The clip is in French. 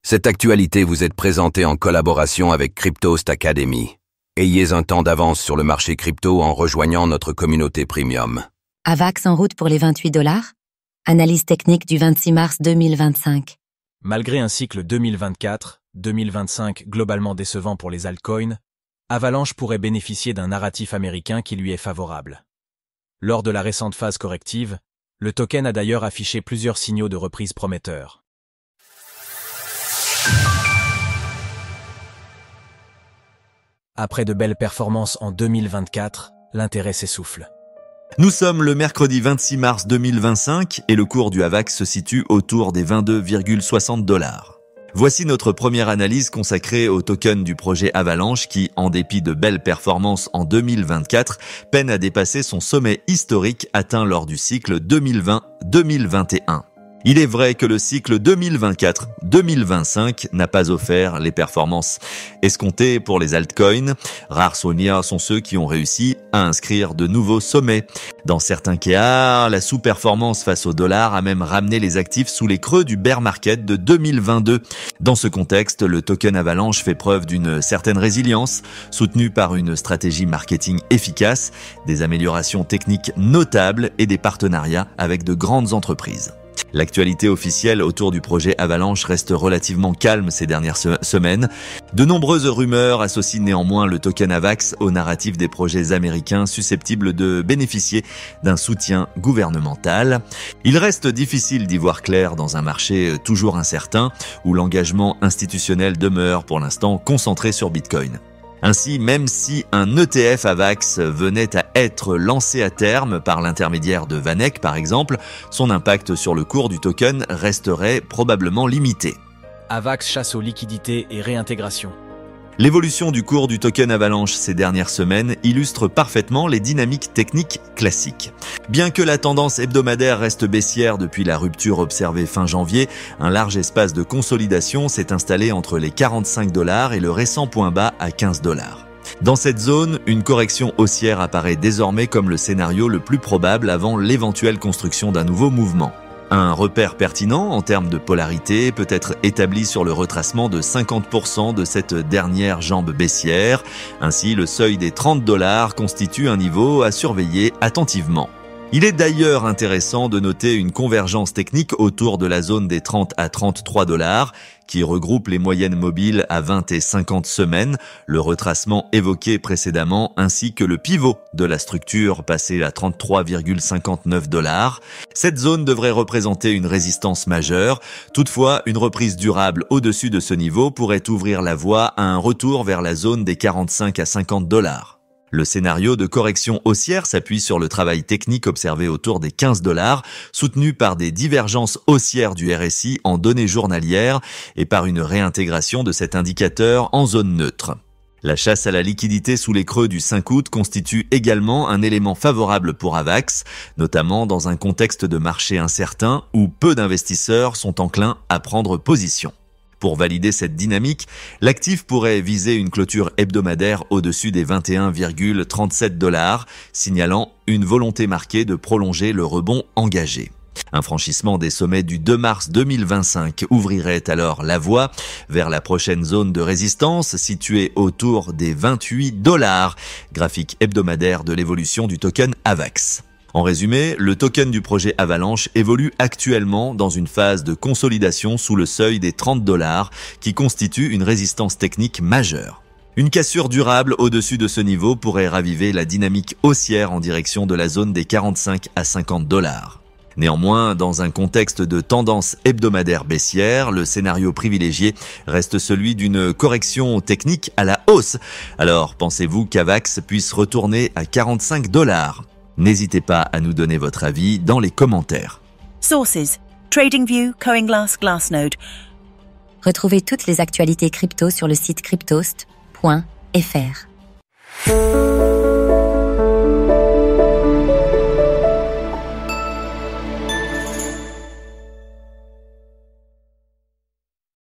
Cette actualité vous est présentée en collaboration avec Cryptost Academy. Ayez un temps d'avance sur le marché crypto en rejoignant notre communauté premium. AVAX en route pour les $28. Analyse technique du 26 mars 2025. Malgré un cycle 2024-2025 globalement décevant pour les altcoins, Avalanche pourrait bénéficier d'un narratif américain qui lui est favorable. Lors de la récente phase corrective, le token a d'ailleurs affiché plusieurs signaux de reprise prometteurs. Après de belles performances en 2024, l'intérêt s'essouffle. Nous sommes le mercredi 26 mars 2025 et le cours du AVAX se situe autour des $22,60. Voici notre première analyse consacrée au token du projet Avalanche qui, en dépit de belles performances en 2024, peine à dépasser son sommet historique atteint lors du cycle 2020-2021. Il est vrai que le cycle 2024-2025 n'a pas offert les performances escomptées pour les altcoins. Rares sont ceux qui ont réussi à inscrire de nouveaux sommets. Dans certains cas, la sous-performance face au dollar a même ramené les actifs sous les creux du bear market de 2022. Dans ce contexte, le token Avalanche fait preuve d'une certaine résilience, soutenue par une stratégie marketing efficace, des améliorations techniques notables et des partenariats avec de grandes entreprises. L'actualité officielle autour du projet Avalanche reste relativement calme ces dernières semaines. De nombreuses rumeurs associent néanmoins le token AVAX au narratif des projets américains susceptibles de bénéficier d'un soutien gouvernemental. Il reste difficile d'y voir clair dans un marché toujours incertain où l'engagement institutionnel demeure pour l'instant concentré sur Bitcoin. Ainsi, même si un ETF AVAX venait à être lancé à terme par l'intermédiaire de VanEck par exemple, son impact sur le cours du token resterait probablement limité. AVAX chasse aux liquidités et réintégration. L'évolution du cours du token Avalanche ces dernières semaines illustre parfaitement les dynamiques techniques classiques. Bien que la tendance hebdomadaire reste baissière depuis la rupture observée fin janvier, un large espace de consolidation s'est installé entre les $45 et le récent point bas à $15. Dans cette zone, une correction haussière apparaît désormais comme le scénario le plus probable avant l'éventuelle construction d'un nouveau mouvement. Un repère pertinent en termes de polarité peut être établi sur le retracement de 50% de cette dernière jambe baissière. Ainsi, le seuil des $30 constitue un niveau à surveiller attentivement. Il est d'ailleurs intéressant de noter une convergence technique autour de la zone des 30 à $33 qui regroupe les moyennes mobiles à 20 et 50 semaines, le retracement évoqué précédemment ainsi que le pivot de la structure passé à $33,59. Cette zone devrait représenter une résistance majeure. Toutefois, une reprise durable au-dessus de ce niveau pourrait ouvrir la voie à un retour vers la zone des 45 à $50. Le scénario de correction haussière s'appuie sur le travail technique observé autour des $15, soutenu par des divergences haussières du RSI en données journalières et par une réintégration de cet indicateur en zone neutre. La chasse à la liquidité sous les creux du 5 août constitue également un élément favorable pour AVAX, notamment dans un contexte de marché incertain où peu d'investisseurs sont enclins à prendre position. Pour valider cette dynamique, l'actif pourrait viser une clôture hebdomadaire au-dessus des $21,37, signalant une volonté marquée de prolonger le rebond engagé. Un franchissement des sommets du 2 mars 2025 ouvrirait alors la voie vers la prochaine zone de résistance située autour des $28, graphique hebdomadaire de l'évolution du token AVAX. En résumé, le token du projet Avalanche évolue actuellement dans une phase de consolidation sous le seuil des $30 qui constitue une résistance technique majeure. Une cassure durable au-dessus de ce niveau pourrait raviver la dynamique haussière en direction de la zone des 45 à $50. Néanmoins, dans un contexte de tendance hebdomadaire baissière, le scénario privilégié reste celui d'une correction technique à la hausse. Alors, pensez-vous qu'AVAX puisse retourner à $45 ? N'hésitez pas à nous donner votre avis dans les commentaires. Sources: TradingView, CoinGlass, Glassnode. Retrouvez toutes les actualités crypto sur le site cryptost.fr.